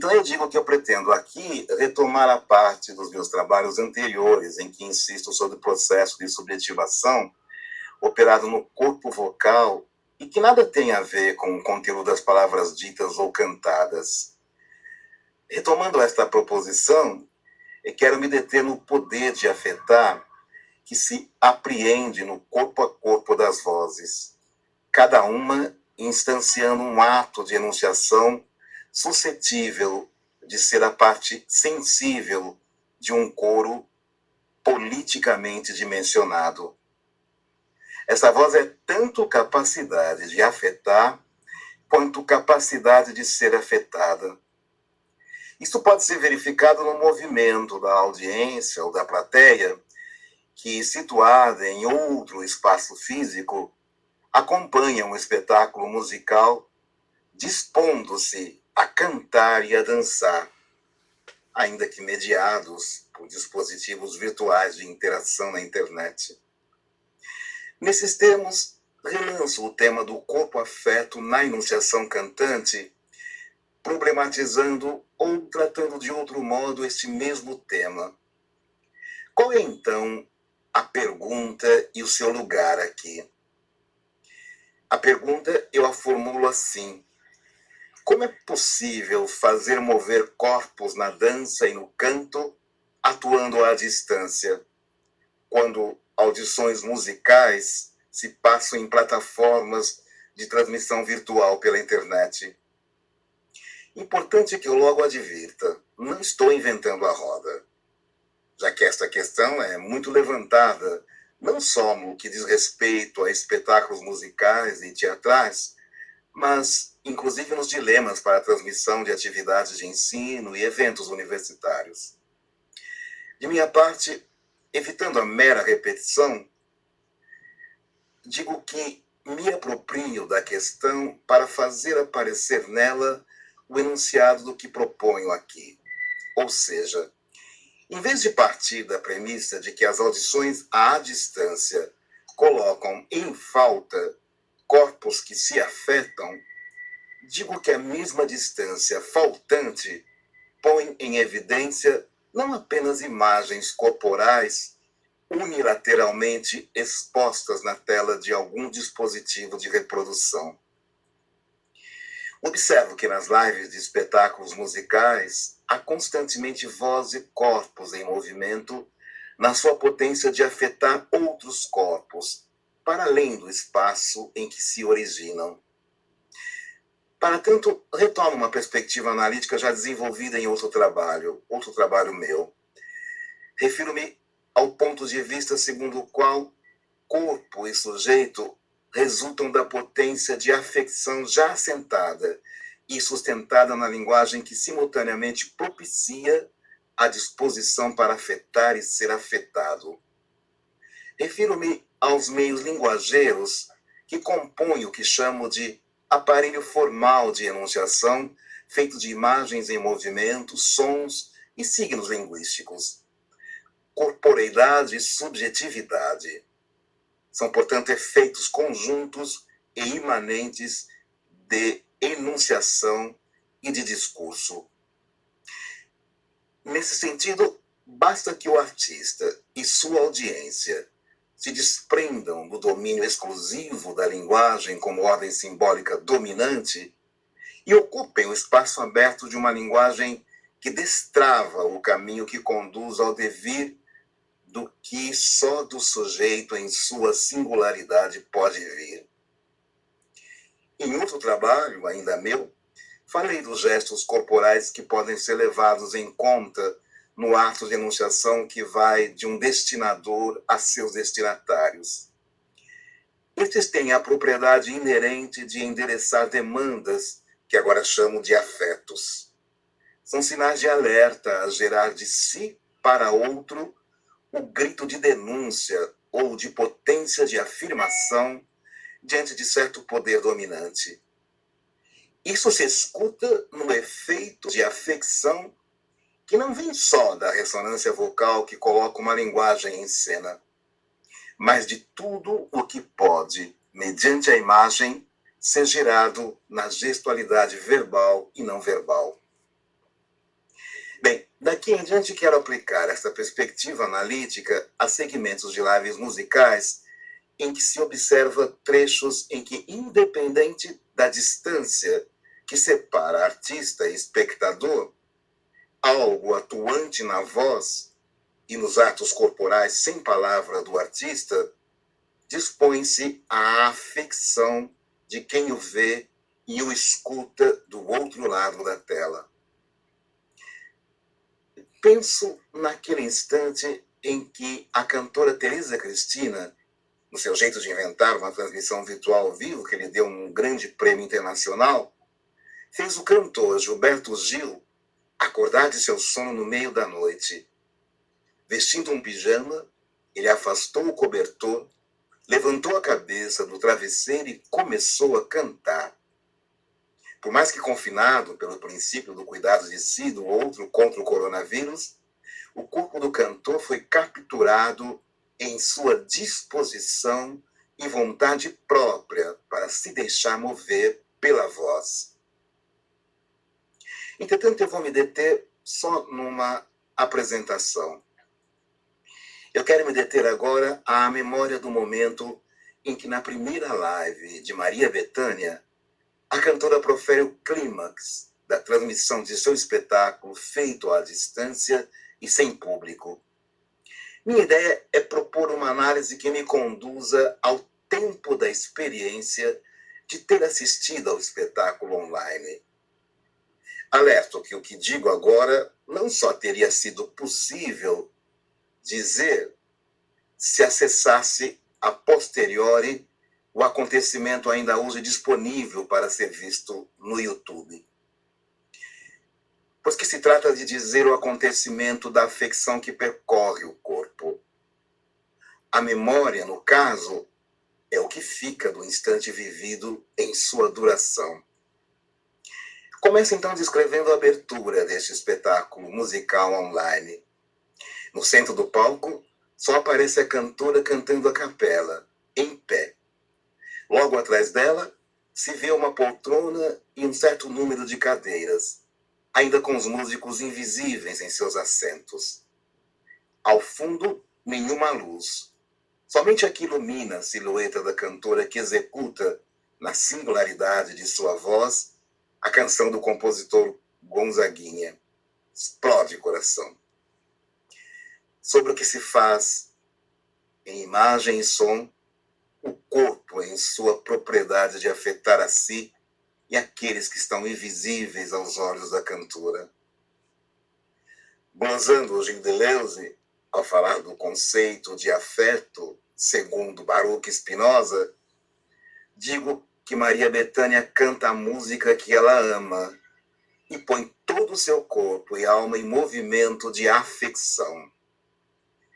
Então eu digo que eu pretendo aqui retomar a parte dos meus trabalhos anteriores, em que insisto sobre o processo de subjetivação operado no corpo vocal e que nada tem a ver com o conteúdo das palavras ditas ou cantadas. Retomando esta proposição, eu quero me deter no poder de afetar que se apreende no corpo a corpo das vozes, cada uma instanciando um ato de enunciação suscetível de ser a parte sensível de um coro politicamente dimensionado. Essa voz é tanto capacidade de afetar quanto capacidade de ser afetada. Isso pode ser verificado no movimento da audiência ou da plateia, que, situada em outro espaço físico, acompanha um espetáculo musical dispondo-se a cantar e a dançar, ainda que mediados por dispositivos virtuais de interação na internet. Nesses termos, relanço o tema do corpo-afeto na enunciação cantante, problematizando ou tratando de outro modo este mesmo tema. Qual é, então, a pergunta e o seu lugar aqui? A pergunta eu a formulo assim: como é possível fazer mover corpos na dança e no canto, atuando à distância, quando audições musicais se passam em plataformas de transmissão virtual pela internet? Importante que eu logo advirta, não estou inventando a roda, já que esta questão é muito levantada, não só no que diz respeito a espetáculos musicais e teatrais, mas inclusive nos dilemas para a transmissão de atividades de ensino e eventos universitários. De minha parte, evitando a mera repetição, digo que me aproprio da questão para fazer aparecer nela o enunciado do que proponho aqui. Ou seja, em vez de partir da premissa de que as audições à distância colocam em falta corpos que se afetam, digo que a mesma distância faltante põe em evidência não apenas imagens corporais unilateralmente expostas na tela de algum dispositivo de reprodução. Observo que nas lives de espetáculos musicais há constantemente voz e corpos em movimento na sua potência de afetar outros corpos, para além do espaço em que se originam. Para tanto, retomo uma perspectiva analítica já desenvolvida em outro trabalho meu. Refiro-me ao ponto de vista segundo o qual corpo e sujeito resultam da potência de afecção já assentada e sustentada na linguagem que simultaneamente propicia a disposição para afetar e ser afetado. Refiro-me aos meios linguageiros que compõem o que chamo de aparelho formal de enunciação, feito de imagens em movimento, sons e signos linguísticos. Corporeidade e subjetividade são, portanto, efeitos conjuntos e imanentes de enunciação e de discurso. Nesse sentido, basta que o artista e sua audiência se desprendam do domínio exclusivo da linguagem como ordem simbólica dominante e ocupem o espaço aberto de uma linguagem que destrava o caminho que conduz ao devir do que só do sujeito em sua singularidade pode vir. Em outro trabalho, ainda meu, falei dos gestos corporais que podem ser levados em conta no ato de enunciação que vai de um destinador a seus destinatários. Estes têm a propriedade inerente de endereçar demandas que agora chamo de afetos. São sinais de alerta a gerar de si para outro o grito de denúncia ou de potência de afirmação diante de certo poder dominante. Isso se escuta no efeito de afecção que não vem só da ressonância vocal que coloca uma linguagem em cena, mas de tudo o que pode, mediante a imagem, ser gerado na gestualidade verbal e não verbal. Daqui em diante quero aplicar esta perspectiva analítica a segmentos de lives musicais em que se observa trechos em que, independente da distância que separa artista e espectador, algo atuante na voz e nos atos corporais sem palavra do artista dispõe-se à afecção de quem o vê e o escuta do outro lado da tela. Penso naquele instante em que a cantora Teresa Cristina, no seu jeito de inventar uma transmissão virtual ao vivo, que lhe deu um grande prêmio internacional, fez o cantor Gilberto Gil acordar de seu sono no meio da noite. Vestindo um pijama, ele afastou o cobertor, levantou a cabeça do travesseiro e começou a cantar. Por mais que confinado pelo princípio do cuidado de si e do outro contra o coronavírus, o corpo do cantor foi capturado em sua disposição e vontade própria para se deixar mover pela voz. Entretanto, eu vou me deter só numa apresentação. Eu quero me deter agora à memória do momento em que, na primeira live de Maria Bethânia, a cantora profere o clímax da transmissão de seu espetáculo feito à distância e sem público. Minha ideia é propor uma análise que me conduza ao tempo da experiência de ter assistido ao espetáculo online. Alerto que o que digo agora não só teria sido possível dizer se acessasse a posteriori o acontecimento ainda hoje disponível para ser visto no YouTube. Pois que se trata de dizer o acontecimento da afecção que percorre o corpo. A memória, no caso, é o que fica do instante vivido em sua duração. Começo então descrevendo a abertura deste espetáculo musical online. No centro do palco, só aparece a cantora cantando a capela, em pé. Logo atrás dela, se vê uma poltrona e um certo número de cadeiras, ainda com os músicos invisíveis em seus assentos. Ao fundo, nenhuma luz. Somente a que ilumina a silhueta da cantora que executa, na singularidade de sua voz, a canção do compositor Gonzaguinha. Explode coração. Sobre o que se faz em imagem e som, o corpo em sua propriedade de afetar a si e aqueles que estão invisíveis aos olhos da cantora. Glosando o Gil Deleuze, ao falar do conceito de afeto, segundo Baruch Spinoza, digo que Maria Bethânia canta a música que ela ama e põe todo o seu corpo e alma em movimento de afecção.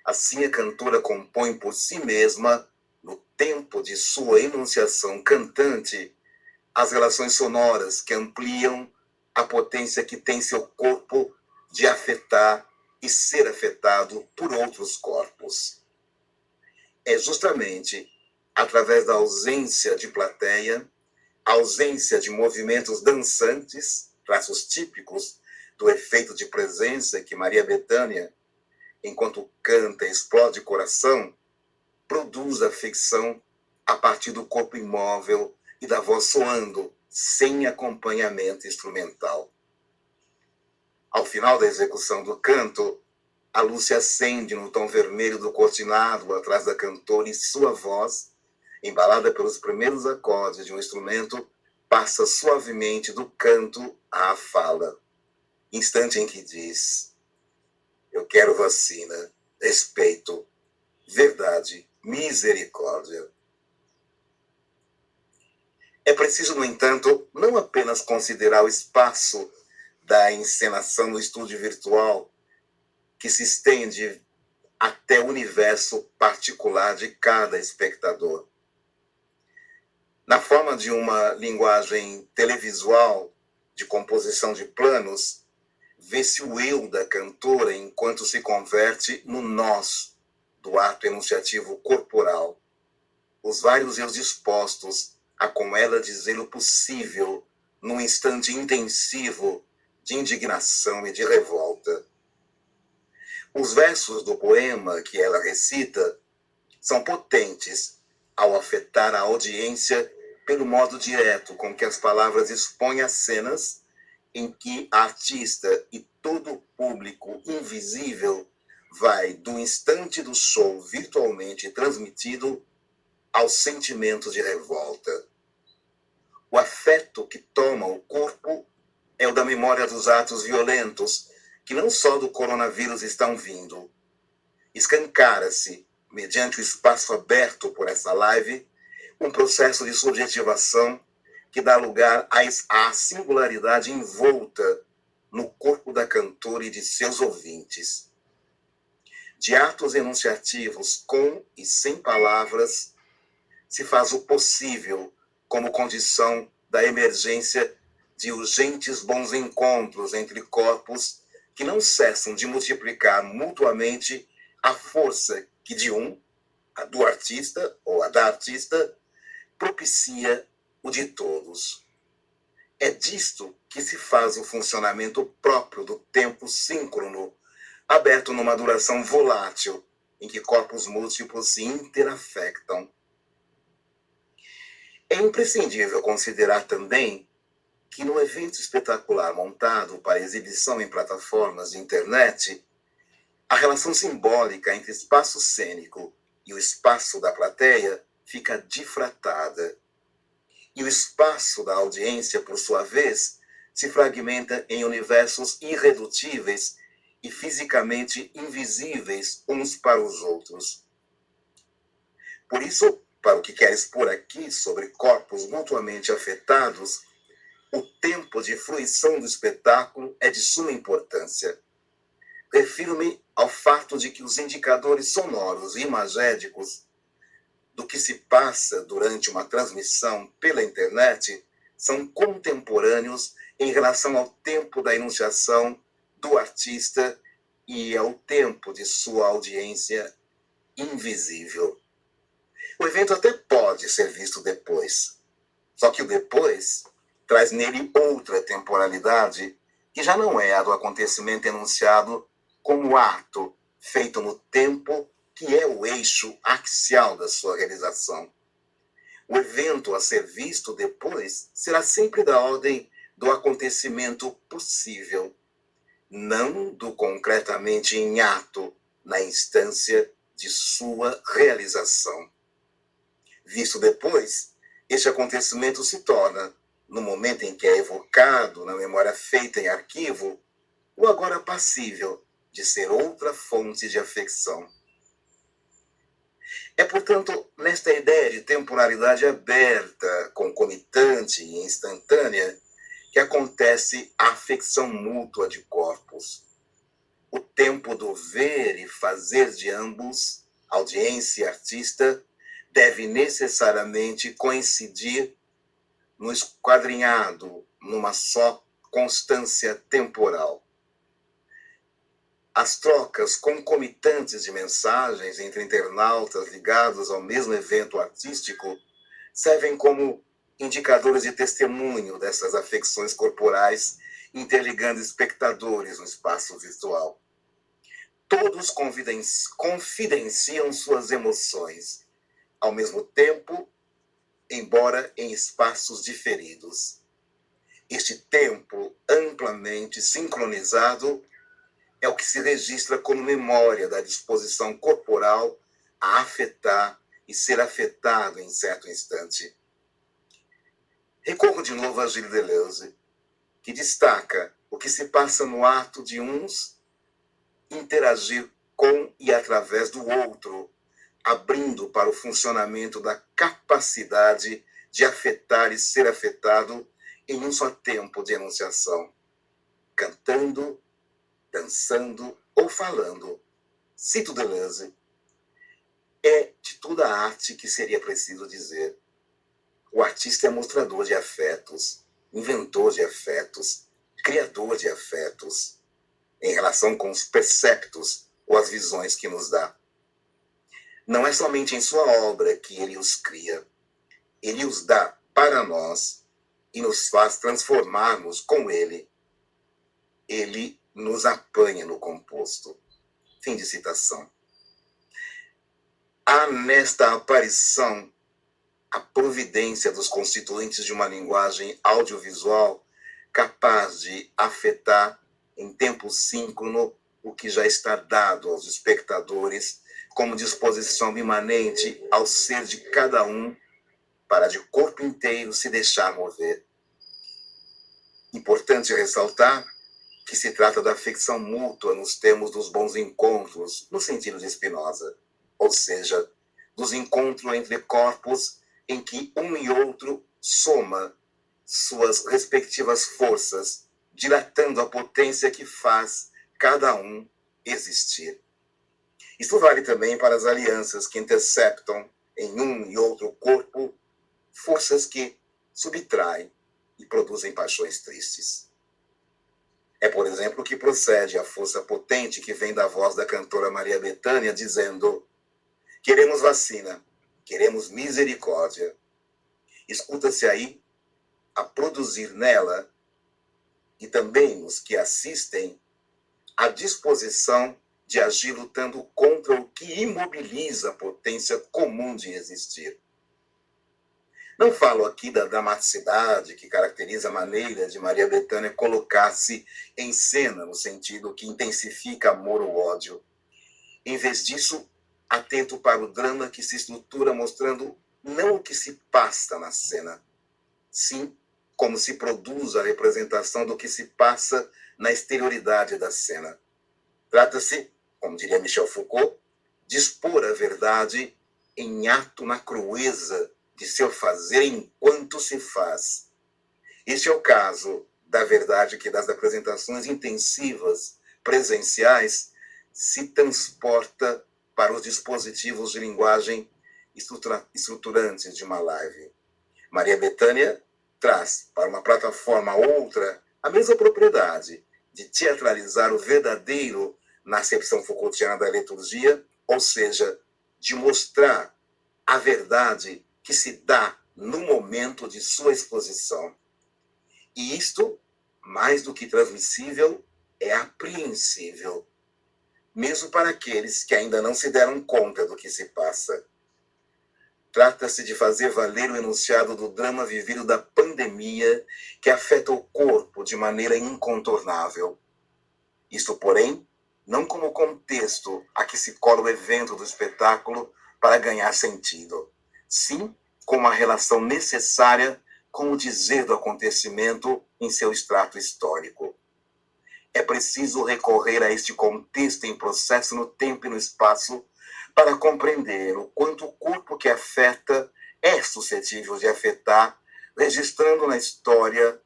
Assim, a cantora compõe por si mesma, no tempo de sua enunciação cantante, as relações sonoras que ampliam a potência que tem seu corpo de afetar e ser afetado por outros corpos. É justamente através da ausência de plateia, ausência de movimentos dançantes, traços típicos do efeito de presença que Maria Bethânia, enquanto canta e explode coração, produz a ficção a partir do corpo imóvel e da voz soando, sem acompanhamento instrumental. Ao final da execução do canto, a luz se acende no tom vermelho do cortinado atrás da cantora e sua voz, embalada pelos primeiros acordes de um instrumento, passa suavemente do canto à fala. Instante em que diz: eu quero vacina, respeito, verdade, misericórdia. É preciso, no entanto, não apenas considerar o espaço da encenação no estúdio virtual, que se estende até o universo particular de cada espectador. Na forma de uma linguagem televisual, de composição de planos, vê-se o eu da cantora enquanto se converte no nós do ato enunciativo corporal. Os vários eus dispostos a com ela dizer o possível num instante intensivo de indignação e de revolta. Os versos do poema que ela recita são potentes ao afetar a audiência pelo modo direto com que as palavras expõem as cenas em que a artista e todo o público invisível vai do instante do show virtualmente transmitido ao sentimento de revolta. O afeto que toma o corpo é o da memória dos atos violentos que não só do coronavírus estão vindo. Escancara-se, mediante o espaço aberto por essa live, um processo de subjetivação que dá lugar à singularidade envolta no corpo da cantora e de seus ouvintes. De atos enunciativos com e sem palavras, se faz o possível como condição da emergência de urgentes bons encontros entre corpos que não cessam de multiplicar mutuamente a força que de um, a do artista ou a da artista, propicia o de todos. É disto que se faz o funcionamento próprio do tempo síncrono, aberto numa duração volátil, em que corpos múltiplos se interafectam. É imprescindível considerar também que no evento espetacular montado para exibição em plataformas de internet, a relação simbólica entre espaço cênico e o espaço da plateia fica difratada. E o espaço da audiência, por sua vez, se fragmenta em universos irredutíveis e fisicamente invisíveis uns para os outros. Por isso, para o que quer expor aqui sobre corpos mutuamente afetados, o tempo de fruição do espetáculo é de suma importância. Refiro-me ao fato de que os indicadores sonoros e imagéticos do que se passa durante uma transmissão pela internet são contemporâneos em relação ao tempo da enunciação do artista e ao tempo de sua audiência invisível. O evento até pode ser visto depois, só que o depois traz nele outra temporalidade que já não é a do acontecimento enunciado como ato feito no tempo que é o eixo axial da sua realização. O evento a ser visto depois será sempre da ordem do acontecimento possível, não do concretamente em ato na instância de sua realização. Visto depois, este acontecimento se torna, no momento em que é evocado na memória feita em arquivo, o agora passível de ser outra fonte de afecção. É, portanto, nesta ideia de temporalidade aberta, concomitante e instantânea, que acontece a afecção mútua de corpos. O tempo do ver e fazer de ambos, audiência e artista, deve necessariamente coincidir no esquadrinhado, numa só constância temporal. As trocas concomitantes de mensagens entre internautas ligados ao mesmo evento artístico servem como indicadores de testemunho dessas afecções corporais interligando espectadores no espaço virtual. Todos confidenciam suas emoções, ao mesmo tempo, embora em espaços diferidos. Este tempo amplamente sincronizado é o que se registra como memória da disposição corporal a afetar e ser afetado em certo instante. Recorro de novo a Gilles Deleuze, que destaca o que se passa no ato de uns interagir com e através do outro, abrindo para o funcionamento da capacidade de afetar e ser afetado em um só tempo de enunciação, cantando, dançando ou falando. Cito Deleuze. É de toda a arte que seria preciso dizer. O artista é mostrador de afetos, inventor de afetos, criador de afetos, em relação com os preceptos ou as visões que nos dá. Não é somente em sua obra que ele os cria. Ele os dá para nós e nos faz transformarmos com ele. Ele nos apanha no composto. Fim de citação. Há nesta aparição a providência dos constituintes de uma linguagem audiovisual capaz de afetar em tempo síncrono o que já está dado aos espectadores como disposição imanente ao ser de cada um para de corpo inteiro se deixar mover. Importante ressaltar que se trata da afecção mútua nos termos dos bons encontros, no sentido de Spinoza, ou seja, dos encontros entre corpos em que um e outro soma suas respectivas forças, dilatando a potência que faz cada um existir. Isso vale também para as alianças que interceptam em um e outro corpo forças que subtraem e produzem paixões tristes. É, por exemplo, que procede a força potente que vem da voz da cantora Maria Bethânia dizendo: queremos vacina, queremos misericórdia. Escuta-se aí a produzir nela, e também os que assistem, a disposição de agir lutando contra o que imobiliza a potência comum de existir. Não falo aqui da dramaticidade que caracteriza a maneira de Maria Bethânia colocar-se em cena, no sentido que intensifica amor ou ódio. Em vez disso, atento para o drama que se estrutura mostrando não o que se passa na cena, sim como se produz a representação do que se passa na exterioridade da cena. Trata-se, como diria Michel Foucault, de expor a verdade em ato na crueza de seu fazer enquanto se faz. Este é o caso da verdade que das apresentações intensivas, presenciais, se transporta para os dispositivos de linguagem estruturantes de uma live. Maria Bethânia traz para uma plataforma outra a mesma propriedade de teatralizar o verdadeiro na acepção Foucaultiana da liturgia, ou seja, de mostrar a verdade que se dá no momento de sua exposição. E isto, mais do que transmissível, é apreensível, mesmo para aqueles que ainda não se deram conta do que se passa. Trata-se de fazer valer o enunciado do drama vivido da pandemia que afeta o corpo de maneira incontornável. Isto, porém, não como contexto a que se cola o evento do espetáculo para ganhar sentido, sim como a relação necessária com o dizer do acontecimento em seu extrato histórico. É preciso recorrer a este contexto em processo no tempo e no espaço para compreender o quanto o corpo que afeta é suscetível de afetar, registrando na história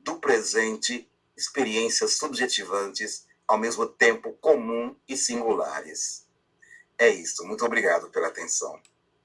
do presente experiências subjetivantes, ao mesmo tempo comum e singulares. É isso. Muito obrigado pela atenção.